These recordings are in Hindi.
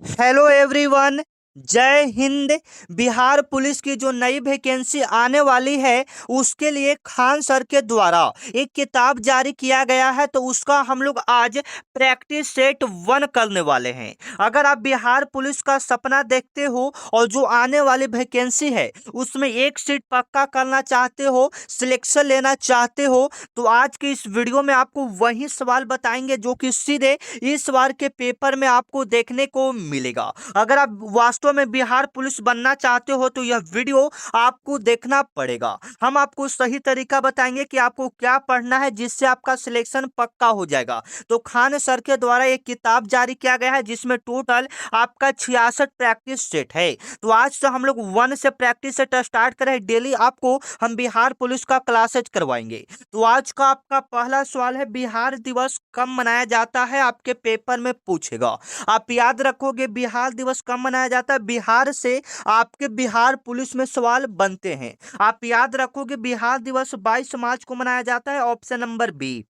Hello everyone. जय हिंद। बिहार पुलिस की जो नई वैकेंसी आने वाली है उसके लिए खान सर के द्वारा एक किताब जारी किया गया है, तो उसका हम लोग आज प्रैक्टिस सेट 1 करने वाले हैं। अगर आप बिहार पुलिस का सपना देखते हो और जो आने वाली वैकेंसी है उसमें एक सीट पक्का करना चाहते हो, सिलेक्शन लेना चाहते हो, तो आज के इस वीडियो में आपको वही सवाल बताएंगे जो कि सीधे इस बार के पेपर में आपको देखने को मिलेगा। अगर आप वास्तव में बिहार पुलिस बनना चाहते हो तो यह वीडियो आपको देखना पड़ेगा। हम आपको सही तरीका बताएंगे कि आपको क्या पढ़ना है जिससे आपका सिलेक्शन पक्का हो जाएगा। तो खान सर के द्वारा एक किताब जारी किया गया है जिसमें टोटल आपका 66 प्रैक्टिस सेट है। तो आज से हम लोग 1 से प्रैक्टिस सेट स्टार्ट करें। डेली आपको हम बिहार पुलिस का क्लासेज करवाएंगे। तो आज का आपका पहला सवाल है, बिहार दिवस कब मनाया जाता है? आपके पेपर में पूछेगा। आप याद रखोगे बिहार दिवस कब मनाया जाता है, बिहार से आपके बिहार पुलिस में सवाल बनते हैं। आप याद रखोगे बिहार दिवस 22 मार्च को मनाया जाता है, ऑप्शन नंबर बी।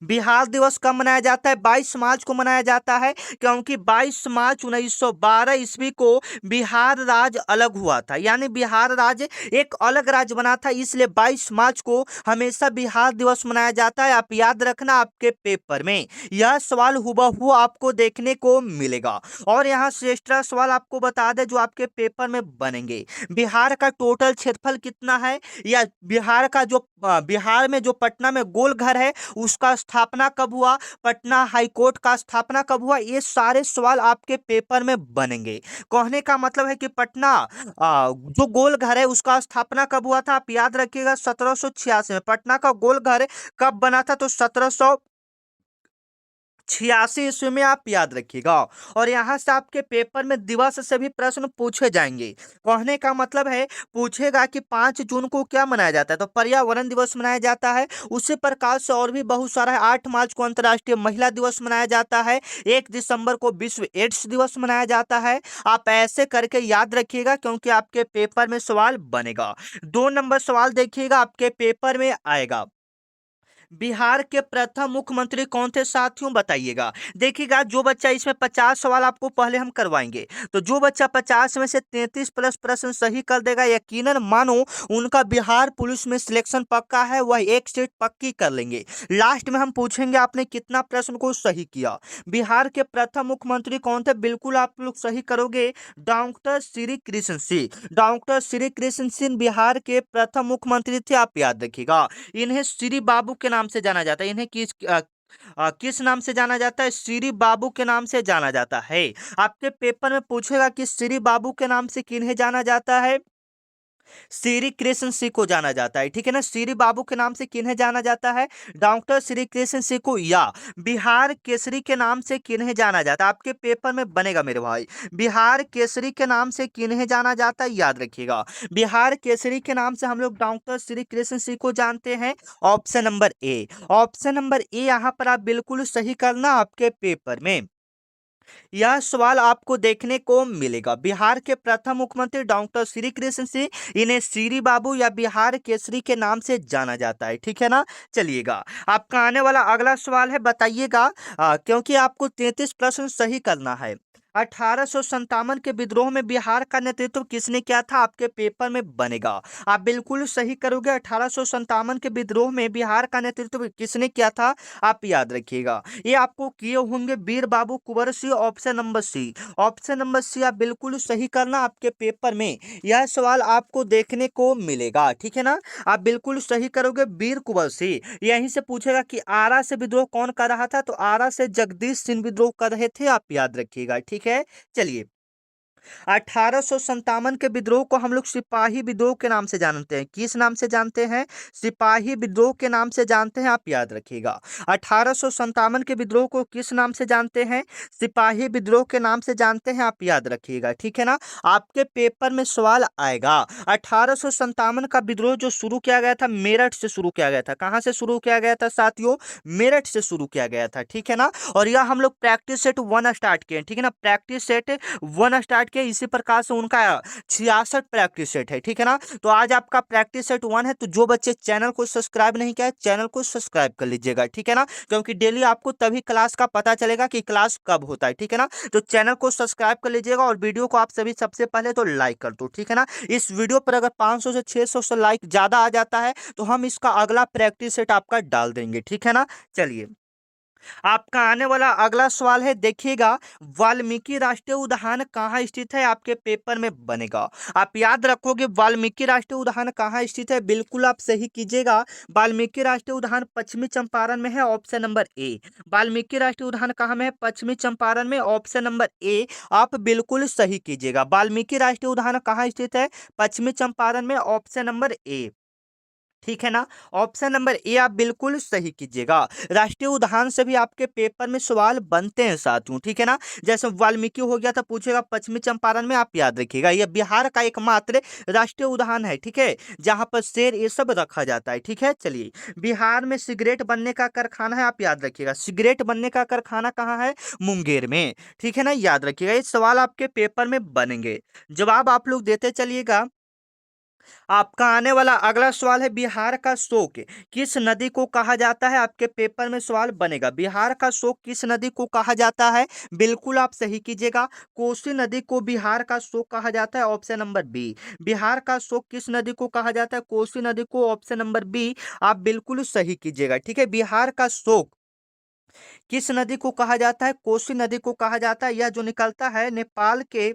बिहार दिवस कब मनाया जाता है? 22 मार्च को मनाया जाता है, क्योंकि 22 मार्च 1912 ईस्वी को बिहार राज्य अलग हुआ था, यानी बिहार राज्य एक अलग राज्य बना था, इसलिए 22 मार्च को हमेशा बिहार दिवस मनाया जाता है। आप याद रखना, आपके पेपर में यह सवाल हुबहू आपको देखने को मिलेगा। और यहाँ से एक्स्ट्रा सवाल आपको बता दें जो आपके पेपर में बनेंगे। बिहार का टोटल क्षेत्रफल कितना है, या बिहार का जो बिहार में जो पटना में गोल घर है उसका स्थापना कब हुआ, पटना हाई कोर्ट का स्थापना कब हुआ, ये सारे सवाल आपके पेपर में बनेंगे। कहने का मतलब है कि पटना जो गोल घर है उसका स्थापना कब हुआ था, आप याद रखिएगा 1786 में। पटना का गोल घर कब बना था, तो 1786 ईस्वी में, आप याद रखिएगा। और यहां से आपके पेपर में दिवस से भी प्रश्न पूछे जाएंगे। कहने का मतलब है पूछेगा कि 5 जून को क्या मनाया जाता है, तो पर्यावरण दिवस मनाया जाता है। उसी प्रकार से और भी बहुत सारा है। 8 मार्च को अंतर्राष्ट्रीय महिला दिवस मनाया जाता है। 1 दिसंबर को विश्व एड्स दिवस मनाया जाता है। आप ऐसे करके याद रखिएगा क्योंकि आपके पेपर में सवाल बनेगा। 2 नंबर सवाल देखिएगा आपके पेपर में आएगा, बिहार के प्रथम मुख्यमंत्री कौन थे साथियों, बताइएगा। देखिएगा जो बच्चा इसमें 50 सवाल आपको पहले हम करवाएंगे, तो जो बच्चा 50 में से 33 प्लस प्रश्न सही कर देगा, यकीनन मानो उनका बिहार पुलिस में सिलेक्शन पक्का है, वह एक सीट पक्की कर लेंगे। लास्ट में हम पूछेंगे आपने कितना प्रश्न को सही किया। बिहार के प्रथम मुख्यमंत्री कौन थे, बिल्कुल आप लोग सही करोगे, डॉक्टर श्री कृष्ण सिंह। डॉक्टर श्री कृष्ण सिंह बिहार के प्रथम मुख्यमंत्री थे, आप याद रखिएगा। इन्हें श्री बाबू के नाम से जाना जाता है। इन्हें किस नाम से जाना जाता है? श्री बाबू के नाम से जाना जाता है। आपके पेपर में पूछेगा कि श्री बाबू के नाम से किन्हें जाना जाता है, श्री कृष्ण सिंह को जाना जाता है, ठीक है ना। श्री बाबू के नाम से किन्हें जाना जाता है, डॉक्टर श्री कृष्ण सिंह को, या बिहार केसरी के नाम से किन्हें जाना जाता है? आपके पेपर में बनेगा मेरे भाई, बिहार केसरी के नाम से किन्हें जाना जाता है, याद रखिएगा। बिहार केसरी के नाम से हम लोग डॉक्टर श्री कृष्ण सिंह को जानते हैं, option number A. Option number ए यहां पर आप बिल्कुल सही करना। आपके पेपर में यह सवाल आपको देखने को मिलेगा। बिहार के प्रथम मुख्यमंत्री डॉक्टर श्री कृष्ण सिंह, इन्हें श्री बाबू या बिहार केसरी के नाम से जाना जाता है, ठीक है ना। चलिएगा आपका आने वाला अगला सवाल है, बताइएगा क्योंकि आपको 33 प्रश्न सही करना है। 1857 के विद्रोह में बिहार का नेतृत्व किसने किया था, आपके पेपर में बनेगा। आप बिल्कुल सही करोगे। 1857 के विद्रोह में बिहार का नेतृत्व किसने किया था, आप याद रखिएगा। ये आपको किए होंगे Veer Babu Kunwar Singh, option number C. Option number C आप बिल्कुल सही करना। आपके पेपर में यह सवाल आपको देखने को मिलेगा, ठीक है ना। आप बिल्कुल सही करोगे, वीर कुंवर सिंह। यहीं से पूछेगा कि आरा से विद्रोह कौन कर रहा था, तो आरा से जगदीश सिंह विद्रोह कर रहे थे, आप याद रखिएगा, ठीक है। चलिए 1857 के विद्रोह को हम लोग सिपाही विद्रोह के नाम से जानते हैं। किस नाम से जानते हैं, सिपाही विद्रोह के नाम से जानते हैं, आप याद रखिएगा। 1857 के विद्रोह को किस नाम से जानते हैं, सिपाही विद्रोह के नाम से जानते हैं, आप याद रखिएगा, ठीक है ना। आपके पेपर में सवाल आएगा। 1857 का विद्रोह जो शुरू किया गया था मेरठ से शुरू किया गया था। कहां से शुरू किया गया था साथियों, मेरठ से शुरू किया गया था, ठीक है ना। और यह हम लोग प्रैक्टिस सेट 1 स्टार्ट किए, ठीक है ना। प्रैक्टिस सेट 1 स्टार्ट ठीक है। इसी प्रकार से उनका 66 प्रैक्टिस सेट है, ठीक है ना। तो आज आपका प्रैक्टिस सेट 1 है, तो जो बच्चे चैनल को सब्सक्राइब नहीं किया है, चैनल को सब्सक्राइब कर लीजिएगा, ठीक है ना, क्योंकि डेली आपको तभी क्लास का पता चलेगा कि क्लास कब होता है, ठीक है ना। तो चैनल को सब्सक्राइब कर लीजिएगा और वीडियो को आप सभी सबसे पहले तो लाइक कर दो, ठीक है ना। इस वीडियो पर अगर 500 से 600 से लाइक ज्यादा आ जाता है तो हम इसका अगला प्रैक्टिस सेट आपका डाल देंगे, ठीक है ना। चलिए, आपका आने वाला अगला सवाल है, देखिएगा, वाल्मीकि राष्ट्रीय उद्यान कहाँ स्थित है, आपके पेपर में बनेगा। आप याद रखोगे वाल्मीकि राष्ट्रीय उद्यान कहाँ स्थित है, बिल्कुल आप सही कीजिएगा। वाल्मीकि राष्ट्रीय उद्यान पश्चिमी चंपारण में है, ऑप्शन नंबर ए। वाल्मीकि राष्ट्रीय उद्यान कहाँ में है, पश्चिमी चंपारण में, ऑप्शन नंबर ए आप बिल्कुल सही कीजिएगा। वाल्मीकि राष्ट्रीय उद्यान कहाँ स्थित है, पश्चिमी चंपारण में, ऑप्शन नंबर ए, ठीक है ना। ऑप्शन नंबर ए आप बिल्कुल सही कीजिएगा। राष्ट्रीय उद्यान से भी आपके पेपर में सवाल बनते हैं साथियों, ठीक है ना। जैसे वाल्मीकि हो गया था, पूछेगा पश्चिमी चंपारण में, आप याद रखिएगा यह बिहार का एकमात्र राष्ट्रीय उद्यान है, ठीक है, जहां पर शेर ये सब रखा जाता है, ठीक है। चलिए, बिहार में सिगरेट बनने का कारखाना है, आप याद रखिएगा सिगरेट बनने का कारखाना कहाँ है, मुंगेर में, ठीक है ना, याद रखिएगा ये सवाल आपके पेपर में बनेंगे। जवाब आप लोग देते चलिएगा। आपका आने वाला अगला सवाल है, बिहार का शोक किस नदी को कहा जाता है, आपके पेपर में सवाल बनेगा। बिहार का शोक किस नदी को कहा जाता है, बिल्कुल आप सही कीजिएगा। कोसी नदी को बिहार का शोक कहा जाता है, ऑप्शन नंबर बी। बिहार का शोक किस नदी को कहा जाता है, कोसी नदी को, ऑप्शन नंबर बी आप बिल्कुल सही कीजिएगा, ठीक है। बिहार का शोक किस नदी को कहा जाता है, कोसी नदी को कहा जाता है। यह जो निकलता है नेपाल के,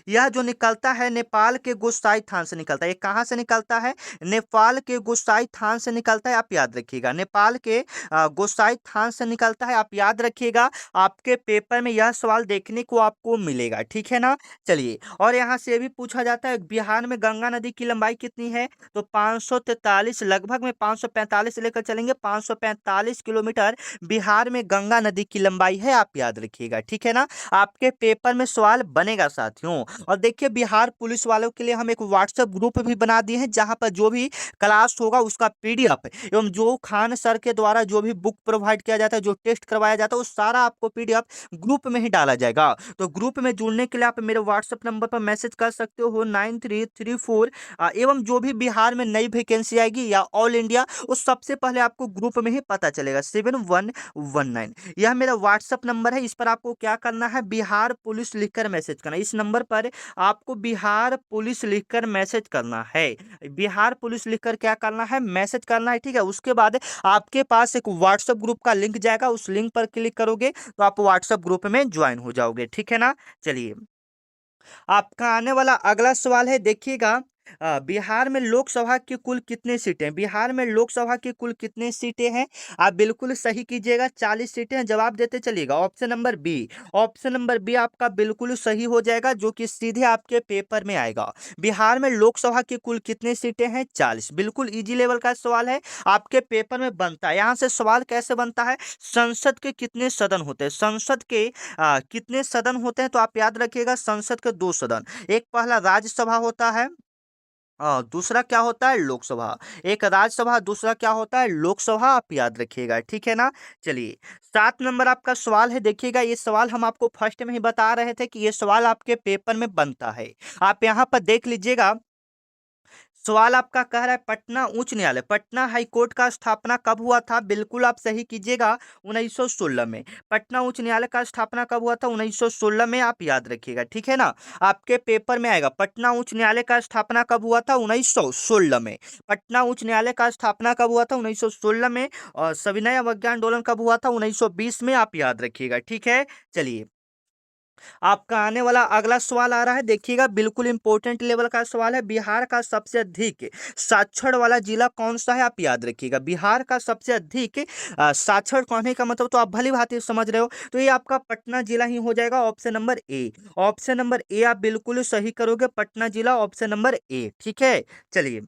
यह जो निकलता है नेपाल के गोसाई थान से निकलता है। ये कहाँ से निकलता है, नेपाल के गोसाई थान से निकलता है, आप याद रखिएगा। नेपाल के गोसाई थान से निकलता है, आप याद रखिएगा। आपके पेपर में यह सवाल देखने को आपको मिलेगा, ठीक है ना। चलिए, और यहाँ से भी पूछा जाता है, बिहार में गंगा नदी की लंबाई कितनी है, तो 543, लगभग में 545 लेकर चलेंगे, 545 किलोमीटर बिहार में गंगा नदी की लंबाई है, आप याद रखिएगा, ठीक है ना। आपके पेपर में सवाल बनेगा साथियों। और देखिए, बिहार पुलिस वालों के लिए हम एक व्हाट्सएप ग्रुप भी बना दिए हैं, जहां पर जो भी क्लास होगा उसका पीडीएफ एवं जो खान सर के द्वारा जो भी बुक प्रोवाइड किया जाता है, जो टेस्ट करवाया जाता है, वो सारा आपको पीडीएफ ग्रुप में ही डाला जाएगा। तो ग्रुप में जुड़ने के लिए आप मेरे व्हाट्सएप नंबर पर मैसेज कर सकते हो 9334, एवं जो भी बिहार में नई वैकेंसी आएगी या ऑल इंडिया, उस सबसे पहले आपको ग्रुप में ही पता चलेगा। 7119 यह मेरा व्हाट्सएप नंबर है। इस पर आपको क्या करना है, बिहार पुलिस लिखकर मैसेज करना। इस नंबर पर आपको बिहार पुलिस लिखकर मैसेज करना है। बिहार पुलिस लिखकर क्या करना है, मैसेज करना है, ठीक है। उसके बाद आपके पास एक व्हाट्सएप ग्रुप का लिंक जाएगा, उस लिंक पर क्लिक करोगे तो आप व्हाट्सएप ग्रुप में ज्वाइन हो जाओगे, ठीक है ना। चलिए, आपका आने वाला अगला सवाल है, देखिएगा, बिहार में लोकसभा की कुल कितनी सीटें हैं, बिहार में लोकसभा की कुल कितनी सीटें हैं, आप बिल्कुल सही कीजिएगा। 40 सीटें हैं, जवाब देते चलिएगा, option number B. Option number B आपका बिल्कुल सही हो जाएगा, जो कि सीधे आपके पेपर में आएगा। बिहार में लोकसभा की कुल कितनी सीटें हैं, 40। बिल्कुल इजी लेवल का सवाल है, आपके पेपर में बनता है। यहाँ से सवाल कैसे बनता है, संसद के कितने सदन होते हैं, संसद के कितने सदन होते हैं, तो आप याद रखिएगा संसद के 2 सदन, एक पहला राज्यसभा होता है, दूसरा क्या होता है, लोकसभा। एक राज्यसभा, दूसरा क्या होता है, लोकसभा, आप याद रखिएगा, ठीक है ना। चलिए, 7 नंबर आपका सवाल है, देखिएगा, ये सवाल हम आपको फर्स्ट में ही बता रहे थे कि ये सवाल आपके पेपर में बनता है। आप यहाँ पर देख लीजिएगा, सवाल आपका कह रहा है, पटना उच्च न्यायालय, पटना हाई कोर्ट का स्थापना कब हुआ था, बिल्कुल आप सही कीजिएगा, 1916 में। पटना उच्च न्यायालय का स्थापना कब हुआ था, 1916 में, आप याद रखिएगा, ठीक है ना। आपके पेपर में आएगा, पटना उच्च न्यायालय का स्थापना कब हुआ था, 1916 में। पटना उच्च न्यायालय का स्थापना कब हुआ था, 1916 में। और सविनय अवज्ञा आंदोलन कब हुआ था, 1920 में, आप याद रखिएगा, ठीक है। चलिए, आपका आने वाला अगला सवाल आ रहा है, देखिएगा, बिल्कुल इंपॉर्टेंट लेवल का सवाल है, बिहार का सबसे अधिक साक्षर वाला जिला कौन सा है, आप याद रखिएगा। बिहार का सबसे अधिक साक्षर होने का मतलब तो आप भली भांति समझ रहे हो, तो ये आपका पटना जिला ही हो जाएगा, option number A. Option number A आप बिल्कुल सही करोगे, पटना जिला, ऑप्शन नंबर ए, ठीक है। चलिए,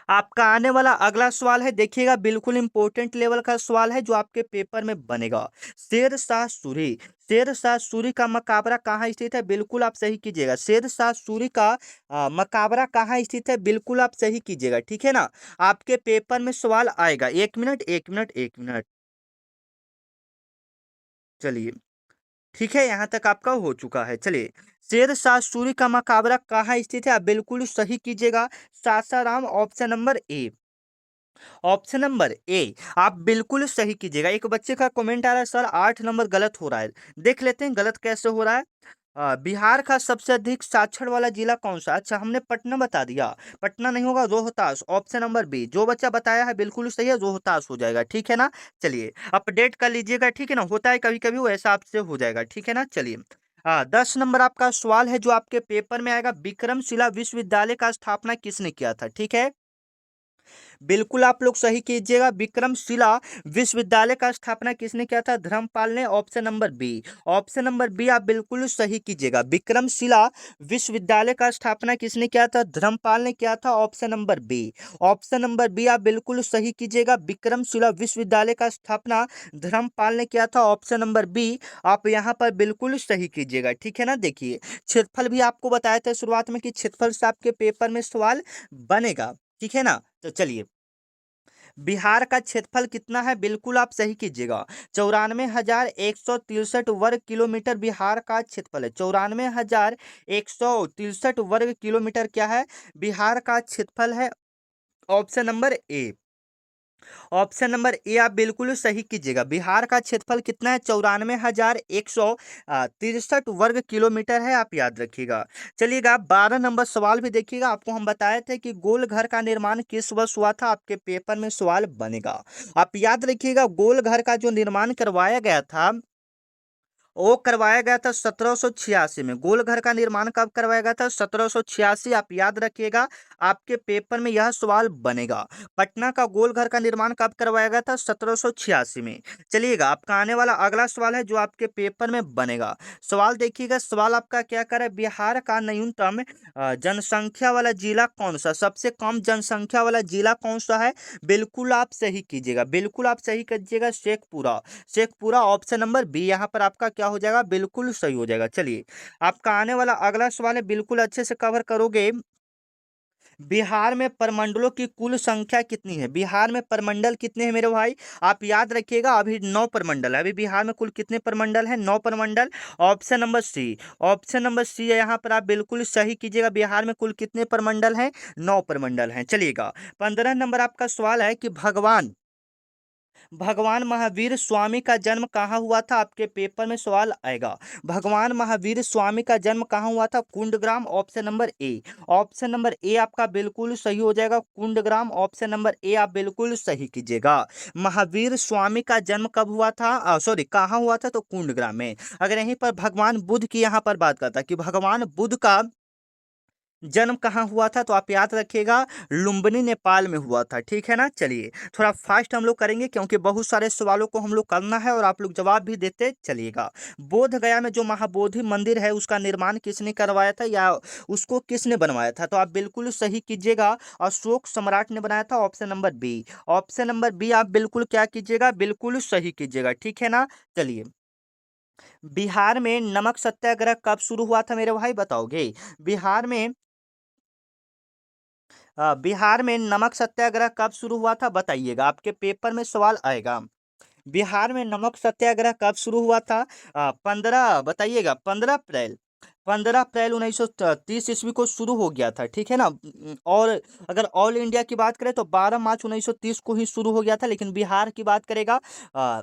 आपका आने वाला अगला सवाल है, देखिएगा, बिल्कुल इंपॉर्टेंट लेवल का सवाल है, जो आपके पेपर में बनेगा। शेर शाह सूरी, शेर शाह सूरी का मकबरा कहाँ स्थित है, बिल्कुल आप सही कीजिएगा। शेर शाह सूरी का मकबरा कहाँ स्थित है, बिल्कुल आप सही कीजिएगा, ठीक है ना। आपके पेपर में सवाल आएगा, 1 मिनट 1 मिनट 1 मिनट। चलिए, ठीक है, यहाँ तक आपका हो चुका है। चलिए, शेर शाह सूरी का मकबरा कहाँ स्थित है? आप बिल्कुल सही कीजिएगा। Sasaram, option number A. Option number A, आप बिल्कुल सही कीजिएगा। एक बच्चे का कमेंट आ रहा है, सर 8 नंबर गलत हो रहा है। देख लेते हैं गलत कैसे हो रहा है। बिहार का सबसे अधिक साक्षर वाला जिला कौन सा? अच्छा, हमने पटना बता दिया। पटना नहीं होगा, रोहतास, ऑप्शन नंबर बी। जो बच्चा बताया है बिल्कुल सही है, रोहतास हो जाएगा। ठीक है ना? चलिए, अपडेट कर लीजिएगा। ठीक है ना? होता है कभी कभी वैसा, आपसे हो जाएगा। ठीक है ना? चलिए, 10 नंबर आपका सवाल है जो आपके पेपर में आएगा। विक्रमशिला विश्वविद्यालय का स्थापना किसने किया था? ठीक है, बिल्कुल आप लोग सही कीजिएगा। विक्रमशिला विश्वविद्यालय का स्थापना किसने किया था? धर्मपाल ने, option number B. Option number B आप बिल्कुल सही कीजिएगा। विक्रमशिला विश्वविद्यालय का स्थापना किसने किया था? धर्मपाल ने किया था, option number B. Option number B आप बिल्कुल सही कीजिएगा। विक्रमशिला विश्वविद्यालय का स्थापना धर्मपाल ने किया था, ऑप्शन नंबर बी। आप यहाँ पर बिल्कुल सही कीजिएगा। ठीक है ना? देखिए, क्षेत्रफल भी आपको बताया था शुरुआत में कि क्षेत्रफल से आपके पेपर में सवाल बनेगा। ठीक है ना? तो चलिए, बिहार का क्षेत्रफल कितना है? बिल्कुल आप सही कीजिएगा। 94,163 वर्ग किलोमीटर बिहार का क्षेत्रफल है। 94,163 वर्ग किलोमीटर क्या है? बिहार का क्षेत्रफल है, option number A. Option number A आप बिल्कुल सही कीजिएगा। बिहार का क्षेत्रफल कितना है? 94,163 वर्ग किलोमीटर है, आप याद रखिएगा। चलिएगा, 12 नंबर सवाल भी देखिएगा। आपको हम बताए थे कि गोल घर का निर्माण किस वर्ष हुआ था? आपके पेपर में सवाल बनेगा। आप याद रखिएगा, गोल घर का जो निर्माण करवाया गया था वो करवाया गया था 1786 में। गोल घर का निर्माण कब करवाया गया था? 1786, आप याद रखिएगा। आपके पेपर में यह सवाल बनेगा। पटना का गोल घर का निर्माण कब करवाया गया था? 1786 में। चलिएगा, आपका आने वाला अगला सवाल है जो आपके पेपर में बनेगा। सवाल देखिएगा, सवाल आपका क्या कर रहा है? बिहार का न्यूनतम जनसंख्या वाला जिला कौन सा? सबसे कम जनसंख्या वाला जिला कौन सा है? बिल्कुल आप सही कीजिएगा। बिल्कुल आप सही कीजिएगा। Sheikhpura. Sheikhpura, option number B. यहाँ पर आपका क्या हो जाएगा? बिल्कुल सही हो जाएगा। चलिए, आपका आने वाला अगला सवाल है, बिल्कुल अच्छे से कवर करोगे। बिहार में प्रमंडलों की कुल संख्या कितनी है? बिहार में प्रमंडल कितने हैं मेरे भाई? आप याद रखिएगा, अभी 9 प्रमंडल है। अभी बिहार में कुल कितने प्रमंडल हैं? 9 प्रमंडल। Option number C. Option number C है, यहाँ पर आप बिल्कुल सही कीजिएगा। बिहार में कुल कितने प्रमंडल हैं? 9 प्रमंडल हैं। चलिएगा, 15 नंबर आपका सवाल है कि भगवान महावीर स्वामी का जन्म कहाँ हुआ था? आपके पेपर में सवाल आएगा। भगवान महावीर स्वामी का जन्म कहाँ हुआ था? Kundagram, option number A. Option number A आपका बिल्कुल सही हो जाएगा। कुंडग्राम, ऑप्शन नंबर ए आप बिल्कुल सही कीजिएगा। महावीर स्वामी का जन्म कब हुआ था? सॉरी, कहाँ हुआ था? तो कुंडग्राम में। अगर यहीं पर भगवान बुद्ध की यहाँ पर बात करता कि भगवान बुद्ध का जन्म कहाँ हुआ था, तो आप याद रखिएगा, लुम्बिनी नेपाल में हुआ था। ठीक है ना? चलिए, थोड़ा फास्ट हम लोग करेंगे क्योंकि बहुत सारे सवालों को हम लोग करना है और आप लोग जवाब भी देते चलिएगा। बोध गया में जो महाबोधि मंदिर है उसका निर्माण किसने करवाया था या उसको किसने बनवाया था? तो आप बिल्कुल सही कीजिएगा। अशोक सम्राट ने बनाया था, option number B. Option number B आप बिल्कुल क्या कीजिएगा? बिल्कुल सही कीजिएगा। ठीक है ना? चलिए, बिहार में नमक सत्याग्रह कब शुरू हुआ था मेरे भाई, बताओगे? बिहार में बिहार में नमक सत्याग्रह कब शुरू हुआ था? बताइएगा, आपके पेपर में सवाल आएगा। बिहार में नमक सत्याग्रह कब शुरू हुआ था? 15, बताइएगा। 15 अप्रैल। 15 अप्रैल 1930 ईस्वी को शुरू हो गया था। ठीक है ना? और अगर ऑल इंडिया की बात करें तो 12 मार्च 1930 को ही शुरू हो गया था, लेकिन बिहार की बात करेगा अ,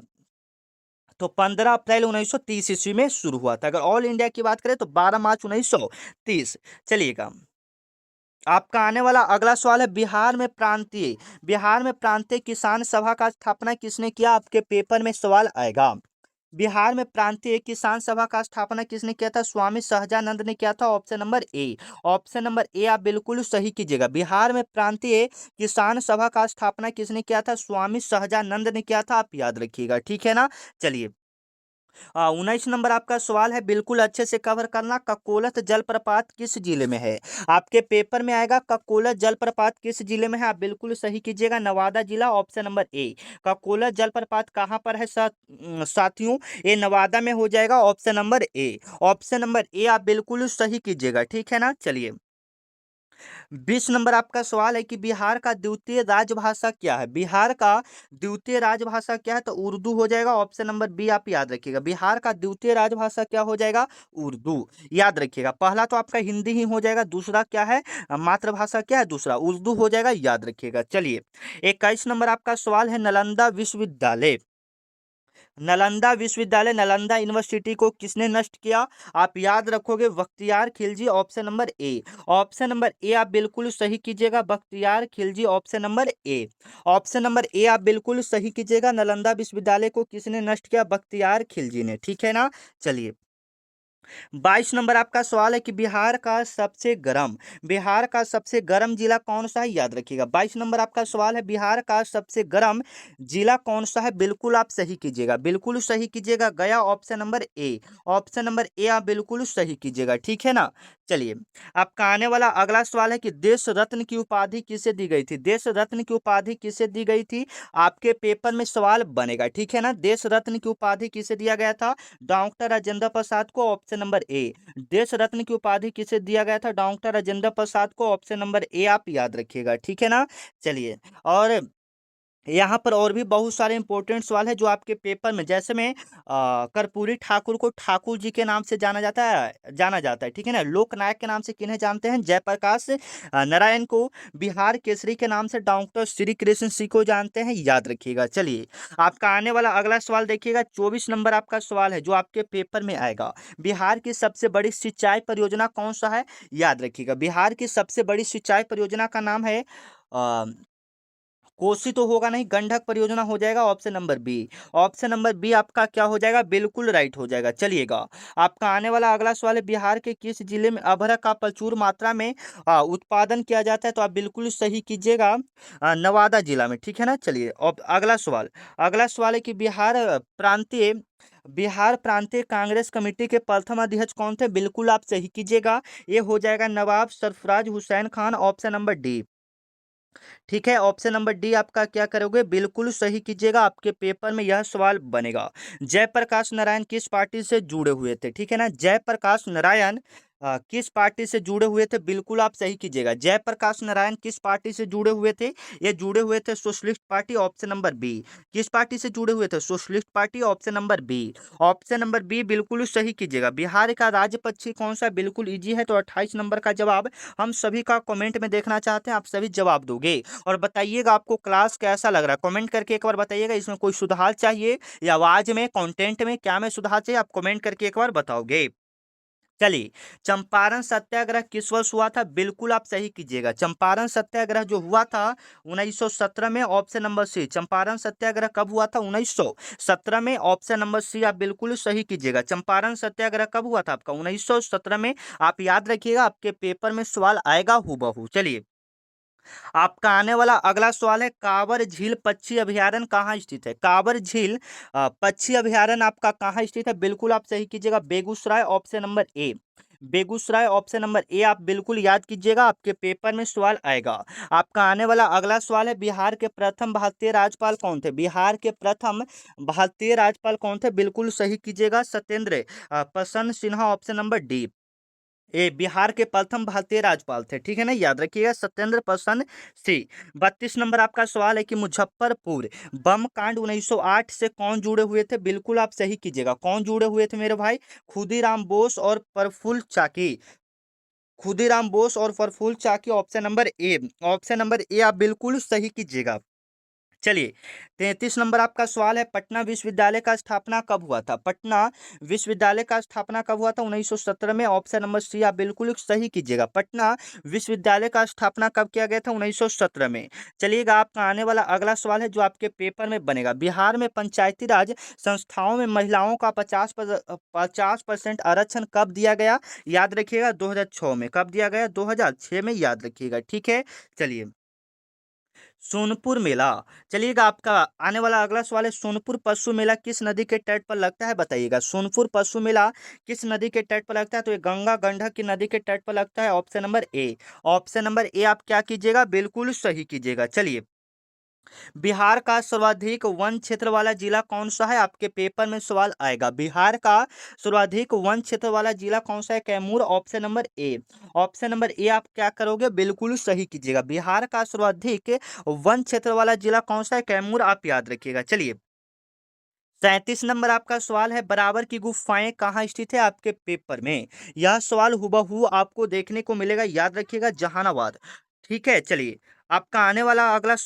तो 15 अप्रैल 1930 ईस्वी में शुरू हुआ था। अगर ऑल इंडिया की बात करें तो 12 मार्च 1930। चलिएगा, आपका आने वाला अगला सवाल है, बिहार में प्रांतीय किसान सभा का स्थापना किसने किया? आपके पेपर में सवाल आएगा। बिहार में प्रांतीय किसान सभा का स्थापना किसने किया था? स्वामी सहजानंद ने किया था, option number A. Option number A आप बिल्कुल सही कीजिएगा। बिहार में प्रांतीय किसान सभा का स्थापना किसने किया था? स्वामी सहजानंद ने किया था, आप याद रखिएगा। ठीक है ना? चलिए, 19 नंबर आपका सवाल है, बिल्कुल अच्छे से कवर करना। ककोलत जलप्रपात किस जिले में है? आपके पेपर में आएगा, ककोलत जलप्रपात किस जिले में है? आप बिल्कुल सही कीजिएगा। नवादा जिला, ऑप्शन नंबर ए। ककोलत जलप्रपात कहाँ पर है साथियों? ये नवादा में हो जाएगा, option number A. Option number A आप बिल्कुल सही कीजिएगा। ठीक है ना? चलिए, 20 नंबर आपका सवाल है कि बिहार का द्वितीय राजभाषा क्या है? बिहार का द्वितीय राजभाषा क्या है? तो उर्दू हो जाएगा। ऑप्शन नंबर बी आप याद रखिएगा। बिहार का द्वितीय राजभाषा क्या हो जाएगा? उर्दू। याद रखिएगा। पहला तो आपका हिंदी ही हो जाएगा, दूसरा क्या है? मातृभाषा क्या है? दूसरा उर्दू हो जाएगा, याद रखिएगा। चलिए, 21 नंबर आपका सवाल है, नालंदा विश्वविद्यालय। नालंदा यूनिवर्सिटी को किसने नष्ट किया? आप याद रखोगे, Bakhtiyar Khilji. Option number A. Option number A आप बिल्कुल सही कीजिएगा, Bakhtiyar Khilji. Option number A. Option number A आप बिल्कुल सही कीजिएगा। नालंदा विश्वविद्यालय को किसने नष्ट किया? बख्तियार खिलजी ने। ठीक है ना? चलिए, 22 नंबर आपका सवाल है कि बिहार का सबसे गर्म जिला कौन सा है? याद रखिएगा। 22 नंबर आपका सवाल है, बिहार का सबसे गर्म जिला कौन सा है? बिल्कुल आप सही कीजिएगा, बिल्कुल सही कीजिएगा। गया। Option number A. Option number A आप बिल्कुल सही कीजिएगा। ठीक है ना? चलिए, आपका आने वाला अगला सवाल है कि देश रत्न की उपाधि किसे दी गई थी? देश रत्न की उपाधि किसे दी गई थी? आपके पेपर में सवाल बनेगा। ठीक है ना? देश रत्न की उपाधि किसे दिया गया था? डॉक्टर राजेंद्र प्रसाद को। ऑप्शन नंबर ए। देश रत्न की उपाधि किसे दिया गया था? डॉक्टर राजेंद्र प्रसाद को। ऑप्शन नंबर ए आप याद रखिएगा। ठीक है ना? चलिए, और यहाँ पर और भी बहुत सारे इंपॉर्टेंट सवाल है जो आपके पेपर में, जैसे में कर्पूरी ठाकुर को ठाकुर जी के नाम से जाना जाता है। ठीक है ना? लोकनायक के नाम से किन्हें जानते हैं? जयप्रकाश नारायण को। बिहार केसरी के नाम से डॉक्टर श्री कृष्ण सिंह को जानते हैं, याद रखिएगा। चलिए, आपका आने वाला अगला सवाल देखिएगा, 24 नंबर आपका सवाल है जो आपके पेपर में आएगा। बिहार की सबसे बड़ी सिंचाई परियोजना कौन सा है? याद रखिएगा। बिहार की सबसे बड़ी सिंचाई परियोजना का नाम है कोसी तो होगा नहीं, गंडक परियोजना हो जाएगा। Option number B. Option number B आपका क्या हो जाएगा? बिल्कुल राइट हो जाएगा। चलिएगा, आपका आने वाला अगला सवाल है, बिहार के किस जिले में अभ्रक का प्रचुर मात्रा में उत्पादन किया जाता है? तो आप बिल्कुल सही कीजिएगा, नवादा जिला में। ठीक है ना? चलिए, अब अगला सवाल है कि बिहार प्रांतीय कांग्रेस कमेटी के प्रथम अध्यक्ष कौन थे? बिल्कुल आप सही कीजिएगा, ये हो जाएगा Nawab Sarfaraz Hussain Khan. Option number D. ठीक है, ऑप्शन नंबर डी आपका क्या करोगे? बिल्कुल सही कीजिएगा, आपके पेपर में यह सवाल बनेगा। जयप्रकाश नारायण किस पार्टी से जुड़े हुए थे? ठीक है ना? जयप्रकाश नारायण किस पार्टी से जुड़े हुए थे? बिल्कुल आप सही कीजिएगा। जयप्रकाश नारायण किस पार्टी से जुड़े हुए थे? ये जुड़े हुए थे socialist party. Option number B. किस पार्टी से जुड़े हुए थे? Socialist party. Option number B. Option number B बिल्कुल सही कीजिएगा। बिहार का राज्य पक्षी कौन सा? बिल्कुल इजी है। तो 28 नंबर का जवाब हम सभी का कमेंट में देखना चाहते हैं, आप सभी जवाब दोगे। और बताइएगा आपको क्लास कैसा लग रहा है, कमेंट करके एक बार बताइएगा। इसमें कोई सुधार चाहिए या आवाज में, कंटेंट में क्या में सुधार चाहिए, आप कमेंट करके एक बार बताओगे। चलिए, चंपारण सत्याग्रह किस वर्ष हुआ था? बिल्कुल आप सही कीजिएगा। चंपारण सत्याग्रह जो हुआ था 1917 में। Option number C. Champaran Satyagraha कब हुआ था? 1917 में। ऑप्शन नंबर सी आप बिल्कुल सही कीजिएगा। चंपारण सत्याग्रह कब हुआ था आपका? 1917 में। आप याद रखिएगा, आपके पेपर में सवाल आएगा हूबहू। चलिए, आपका आने वाला अगला सवाल है, कांवर झील पक्षी अभयारण्य कहाँ स्थित है? कांवर झील पक्षी अभयारण्य आपका कहाँ स्थित है? बिल्कुल आप सही कीजिएगा, Begusarai. Option number A. Begusarai. Option number A आप बिल्कुल याद कीजिएगा, आपके पेपर में सवाल आएगा। आपका आने वाला अगला सवाल है, बिहार के प्रथम भारतीय राज्यपाल कौन थे? बिहार के प्रथम भारतीय राज्यपाल कौन थे? बिल्कुल सही कीजिएगा, सत्येंद्र प्रसन्न सिन्हा। Option number D. ये बिहार के प्रथम भारतीय राज्यपाल थे। ठीक है ना? याद रखिएगा, सत्येंद्र प्रसन्न सिंह। 32 नंबर आपका सवाल है कि मुजफ्फरपुर बम कांड 1908 से कौन जुड़े हुए थे? बिल्कुल आप सही कीजिएगा। कौन जुड़े हुए थे मेरे भाई? खुदीराम बोस और प्रफुल्ल चाकी। खुदीराम बोस और Prafulla Chaki. Option number A. Option number A आप बिल्कुल सही कीजिएगा। चलिए, 33 नंबर आपका सवाल है, पटना विश्वविद्यालय का स्थापना कब हुआ था? पटना विश्वविद्यालय का स्थापना कब हुआ था? 1917 में। ऑप्शन नंबर सी आप बिल्कुल सही कीजिएगा। पटना विश्वविद्यालय का स्थापना कब किया गया था? 1917 में। चलिएगा, आपका आने वाला अगला सवाल है जो आपके पेपर में बनेगा। बिहार में पंचायती राज संस्थाओं में महिलाओं का 50% आरक्षण कब दिया गया? याद रखिएगा, 2006 में। कब दिया गया? 2006 में, याद रखिएगा। ठीक है, चलिए, सोनपुर मेला। चलिएगा, आपका आने वाला अगला सवाल है, सोनपुर पशु मेला किस नदी के तट पर लगता है? बताइएगा, सोनपुर पशु मेला किस नदी के तट पर लगता है? तो ये गंगा गंडक की नदी के तट पर लगता है। Option number A. Option number A आप क्या कीजिएगा? बिल्कुल सही कीजिएगा। चलिए, बिहार का सर्वाधिक वन क्षेत्र वाला जिला कौन सा है? आपके पेपर में सवाल आएगा। बिहार का सर्वाधिक वन क्षेत्र वाला जिला कौन सा है? Kaimur, option number A. Option number A आप क्या करोगे? बिल्कुल सही कीजिएगा। बिहार का सर्वाधिक वन क्षेत्र वाला जिला कौन सा है? कैमूर, आप याद रखिएगा। चलिए, 37 नंबर आपका सवाल है, बराबर की गुफाएं कहाँ स्थित है? आपके पेपर में यह सवाल हुबहू आपको देखने को मिलेगा, याद रखिएगा, जहानाबाद। ठीक है, चलिए, आपका आने वाला अगला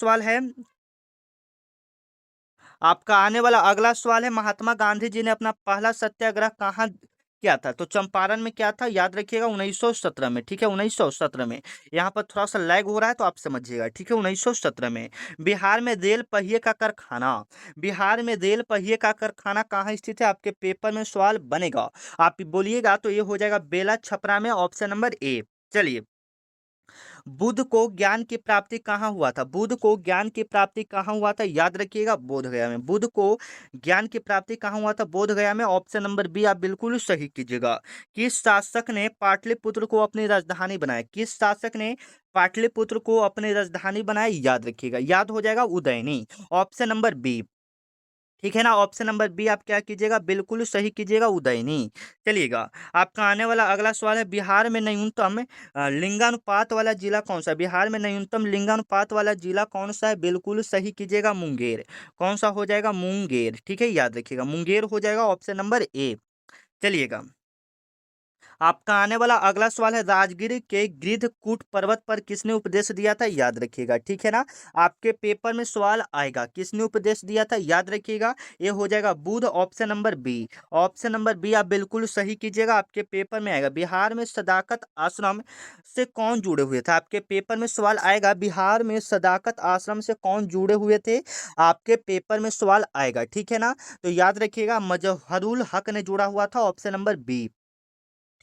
सवाल है, महात्मा गांधी जी ने अपना पहला सत्याग्रह कहाँ किया था? तो चंपारण में क्या था, याद रखिएगा, 1917 में। ठीक है, 1917 में। यहाँ पर थोड़ा सा लैग हो रहा है तो आप समझिएगा। ठीक है, 1917 में। बिहार में रेल पहिए का कारखाना, बिहार में रेल पहिए का कारखाना कहाँ स्थित है? आपके पेपर में सवाल बनेगा। आप बोलिएगा तो ये हो जाएगा बेला छपरा में, ऑप्शन नंबर ए। चलिए, बुद्ध को ज्ञान की प्राप्ति कहाँ हुआ था? बुद्ध को ज्ञान की प्राप्ति कहाँ हुआ था? याद रखिएगा, बोध गया में। बुद्ध को ज्ञान की प्राप्ति कहाँ हुआ था? बोध गया में, ऑप्शन नंबर बी आप बिल्कुल सही कीजिएगा। किस शासक ने पाटलिपुत्र को अपनी राजधानी बनाया? किस शासक ने पाटलिपुत्र को अपनी राजधानी बनाया? याद रखिएगा, याद हो जाएगा, उदयनी, ऑप्शन नंबर बी। ठीक है ना, ऑप्शन नंबर बी आप क्या कीजिएगा? बिल्कुल सही कीजिएगा, उदयनी। चलिएगा, आपका आने वाला अगला सवाल है, बिहार में न्यूनतम लिंगानुपात वाला जिला कौन सा है? बिहार में न्यूनतम लिंगानुपात वाला जिला कौन सा है? बिल्कुल सही कीजिएगा, मुंगेर। कौन सा हो जाएगा? मुंगेर। ठीक है, याद रखिएगा, मुंगेर हो जाएगा, ऑप्शन नंबर ए। चलिएगा, आपका आने वाला अगला सवाल है, राजगिर के गृधकूट पर्वत पर किसने उपदेश दिया था? याद रखिएगा। ठीक है ना, आपके पेपर में सवाल आएगा, किसने उपदेश दिया था? याद रखिएगा, ये हो जाएगा Budh, option number B. Option number B आप बिल्कुल सही कीजिएगा, आपके पेपर में आएगा। बिहार में सदाकत आश्रम से कौन जुड़े हुए थे? आपके पेपर में सवाल आएगा, बिहार में सदाकत आश्रम से कौन जुड़े हुए थे? आपके पेपर में सवाल आएगा। ठीक है ना, तो याद रखिएगा, मजहरुल हक ने जुड़ा हुआ था, ऑप्शन नंबर बी।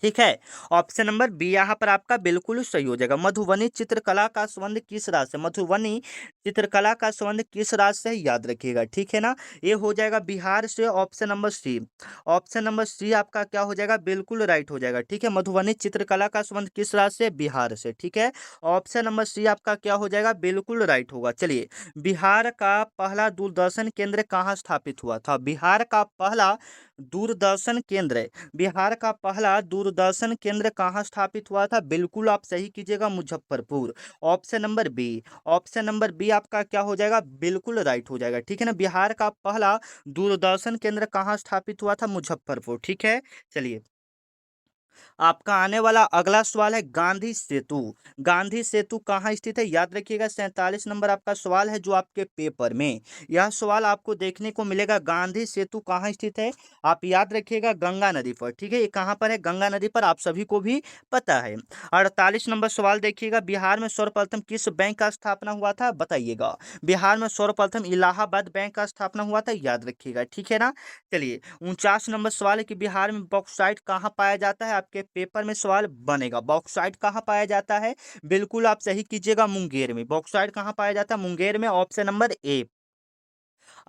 ठीक है, ऑप्शन नंबर बी यहाँ पर आपका बिल्कुल सही हो जाएगा। मधुबनी चित्रकला का संबंध किस राज्य से? मधुबनी चित्रकला का संबंध किस राज्य से है? याद रखिएगा। ठीक है ना, ये हो जाएगा बिहार से, option number C. Option number C आपका क्या हो जाएगा? बिल्कुल राइट हो जाएगा। ठीक है, मधुबनी चित्रकला का संबंध किस राज्य से? बिहार से। ठीक है, ऑप्शन नंबर सी आपका क्या हो जाएगा? बिल्कुल राइट होगा। चलिए, बिहार का पहला दूरदर्शन केंद्र कहाँ स्थापित हुआ था? बिहार का पहला दूरदर्शन केंद्र, बिहार का पहला दूरदर्शन केंद्र कहाँ स्थापित हुआ था? बिल्कुल आप सही कीजिएगा, Muzaffarpur, option number B. Option number B आपका क्या हो जाएगा? बिल्कुल राइट हो जाएगा। ठीक है ना, बिहार का पहला दूरदर्शन केंद्र कहाँ स्थापित हुआ था? मुजफ्फरपुर। ठीक है, चलिए, आपका आने वाला अगला सवाल है, गांधी सेतु। गांधी सेतु कहाँ स्थित है? याद रखिएगा, 47 नंबर आपका सवाल है जो आपके पेपर में, यह सवाल आपको देखने को मिलेगा। गांधी सेतु कहाँ स्थित है? आप याद रखिएगा, गंगा नदी पर। ठीक है, ये कहाँ पर है? गंगा नदी पर, आप सभी को भी पता है। 48 नंबर सवाल देखिएगा, बिहार में सर्वप्रथम किस बैंक का स्थापना हुआ था? बताइएगा। बिहार में सर्वप्रथम इलाहाबाद बैंक का स्थापना हुआ था, याद रखिएगा। ठीक है ना, चलिए, 49 नंबर सवाल है कि बिहार में बॉक्साइट कहाँ पाया जाता है? आपके पेपर में सवाल बनेगा, बॉक्साइट कहाँ पाया जाता है? बिल्कुल आप सही कीजिएगा, मुंगेर में। बॉक्साइट कहाँ पाया जाता है? मुंगेर में, ऑप्शन नंबर ए।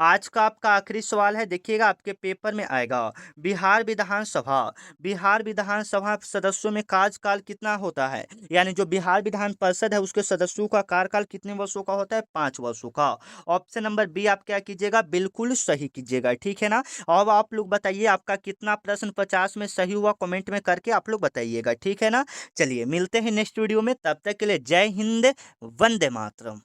आज का आपका आखिरी सवाल है, देखिएगा, आपके पेपर में आएगा, बिहार विधानसभा, बिहार विधानसभा सदस्यों में कार्यकाल कितना होता है? यानी जो बिहार विधान परिषद है उसके सदस्यों का कार्यकाल कितने वर्षों का होता है? 5 वर्षों का। ऑप्शन नंबर बी आप क्या कीजिएगा? बिल्कुल सही कीजिएगा। ठीक है ना, अब आप लोग बताइए, आपका कितना प्रश्न 50 में सही हुआ? कमेंट में करके आप लोग बताइएगा। ठीक है ना, चलिए, मिलते हैं नेक्स्ट वीडियो में, तब तक के लिए जय हिंद, वंदे मातरम।